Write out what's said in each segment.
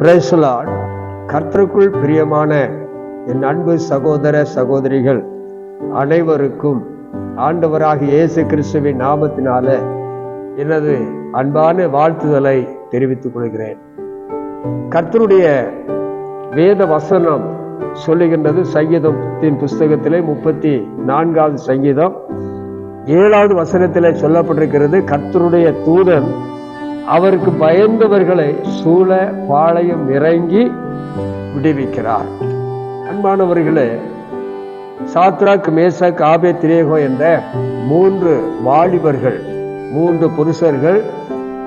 Praise the Lord. கர்த்தருக்குள் பிரியமான என் அன்பு சகோதர சகோதரிகள் அனைவருக்கும் ஆண்டவராகிய இயேசு கிறிஸ்துவின் நாமத்தினால எனது அன்பான வாழ்த்துதலை தெரிவித்துக் கொள்கிறேன். கர்த்தருடைய வேத வசனம் சொல்லுகின்றது, சங்கீதத்தின் புஸ்தகத்திலே 34வது சங்கீதம் 7வது வசனத்திலே சொல்லப்பட்டிருக்கிறது, கர்த்தருடைய தூதன் அவருக்கு பயந்தவர்களை சூழ பாளையம் இறங்கி விடுவிக்கிறார். அன்பானவர்களே, சாத்ராக், மேசக், ஆபேத்நேகோ என்ற 3 வாலிபர்கள், 3 புருஷர்கள்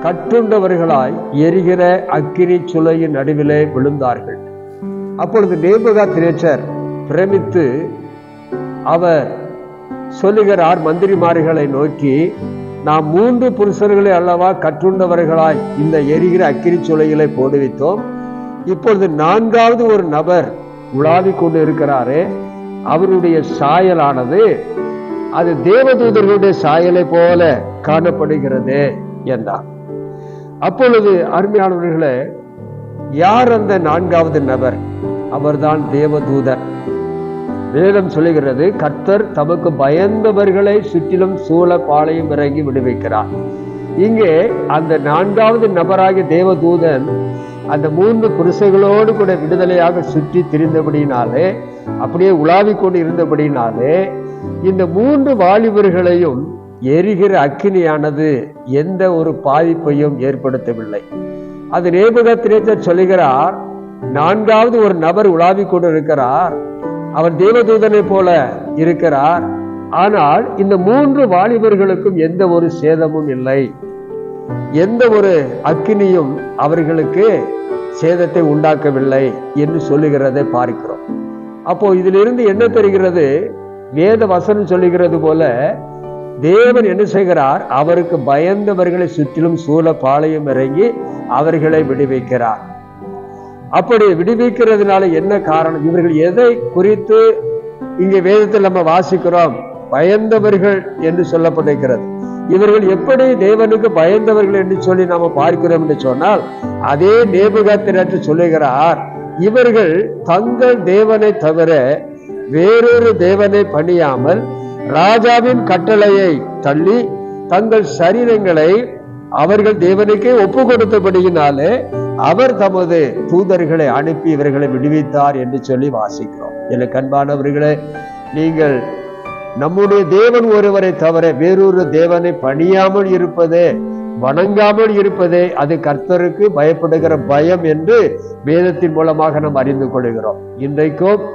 கட்டுண்டவர்களாய் எரிகிற அக்கினி சுளையின் நடுவிலே விழுந்தார்கள். அப்பொழுது நேபுகாத்நேச்சர் பிரமித்து அவர் சொல்லுகிறார் மந்திரிமார்களை நோக்கி, நாம் 3 புருஷர்களை அல்லவா கட்டுண்டவர்களாய் இந்த எரிகிற அக்கினி சுளைகளை போடுவித்தோம். இப்பொழுது 4வது ஒரு நபர் உலாவிக் கொண்டு இருக்கிறாரே, அவருடைய சாயலானது அது தேவதூதர்களுடைய சாயலை போல காணப்படுகிறது என்றார். அப்பொழுது அருமையானவர்களே, யார் அந்த 4வது நபர்? அவர்தான் தேவதூதர். வேதம் சொல்லுகிறது, கர்த்தர் தமக்கு பயந்தவர்களை சுற்றிலும் சூழ பாளையம் இறங்கி விடுவிக்கிறார். இங்கே அந்த 4வது நபராகிய தேவதூதன் அந்த 3 புருஷர்களோடு கூட விடுதலையாக சுற்றி திரிந்தபடினாலே, அப்படியே உலாவிக் கொண்டு இருந்தபடினாலே, இந்த 3 வாலிபர்களையும் எரிகிற அக்கினியானது எந்த ஒரு பாதிப்பையும் ஏற்படுத்தவில்லை. அது நேபுகாத்நேச்சர் சொல்லுகிறார், 4வது ஒரு நபர் உலாவிக் கொண்டு இருக்கிறார், அவர் தேவதூதனை போல இருக்கிறார், ஆனால் இந்த 3 வாலிபர்களுக்கும் எந்த ஒரு சேதமும் இல்லை, எந்த ஒரு அக்கினியும் அவர்களுக்கு சேதத்தை உண்டாக்கவில்லை என்று சொல்லுகிறதை பார்க்கிறோம். அப்போ இதிலிருந்து என்ன தெரிகிறது? வேத வசனம் சொல்லுகிறது போல தேவன் என்ன செய்கிறார்? அவருக்கு பயந்தவர்களை சுற்றிலும் சூழ பாளையம் இறங்கி அவர்களை விடுவிக்கிறார். அப்படி விடுவிக்கிறதுனால என்ன காரணம்? இவர்கள் எதை குறித்து இங்கே வேதத்தில் நம்ம வாசிக்கிறோம்? பயந்தவர்கள் என்று சொல்லப்பட்டிருக்கிறது. இவர்கள் எப்படி தேவனுக்கு பயந்தவர்கள் என்று சொல்லி நாம பார்க்கிறோம் என்று சொன்னால், அதே நேபுகாத்நேச்சர் சொல்லுகிறார், இவர்கள் தங்கள் தேவனை தவிர வேறொரு தேவனை பணியாமல் ராஜாவின் கட்டளையை தள்ளி தங்கள் சரீரங்களை அவர்கள் தேவனுக்கே ஒப்பு கொடுத்தபடியினாலே அவர் தமது தூதர்களை அனுப்பி இவர்களை விடுவித்தார் என்று சொல்லி வாசிக்கிறோம். எனக்கு அன்பானவர்களே, நீங்கள் நம்முடைய தேவன் ஒருவரை தவிர வேறொரு தேவனை பணியாமல் இருப்பதே, வணங்காமல் இருப்பதே அது கர்த்தருக்கு பயப்படுகிற பயம் என்று வேதத்தின் மூலமாக நாம் அறிந்து கொள்கிறோம். இன்றைக்கும்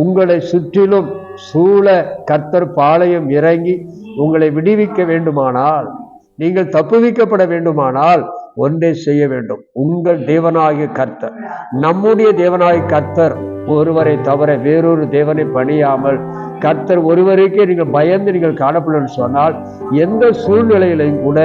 உங்களை சுற்றிலும் சூழ கர்த்தர் பாளையம் இறங்கி உங்களை விடுவிக்க வேண்டுமானால், நீங்கள் தப்புவிக்கப்பட வேண்டுமானால் ஒன்றை செய்ய வேண்டும். உங்கள் தேவனாகிய கர்த்தர், நம்முடைய தேவனாகிய கர்த்தர் ஒருவரை தவிர வேறொரு தேவனை பணியாமல் கர்த்தர் ஒருவருக்கே நீங்கள் பயந்து நீங்கள் காணப்படும் சொன்னால், எந்த சூழ்நிலையிலையும் கூட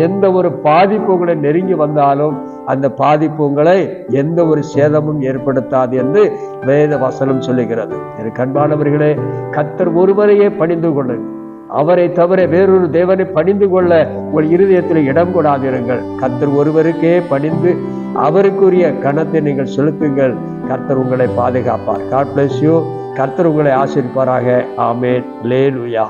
எந்த ஒரு பாதிப்பு உங்களை நெருங்கி வந்தாலும் அந்த பாதிப்பு உங்களை எந்த ஒரு சேதமும் ஏற்படுத்தாது என்று வேத வசனம் சொல்லுகிறது. எனக்கு அன்பானவர்களே, கர்த்தர் ஒருவரையே பணிந்து கொள்ளுங்கள். அவரை தவிர வேறொரு தேவனை பணிந்து கொள்ள உங்கள் இருதயத்தில் இடம் கொடாதிருங்கள். கர்த்தர் ஒருவருக்கே பணிந்து அவருக்குரிய கணத்தை நீங்கள் செலுத்துங்கள். கர்த்தர் உங்களை பாதுகாப்பார். God bless you. கர்த்தர் உங்களை ஆசீர்வதிப்பாராக. ஆமென். அல்லேலூயா.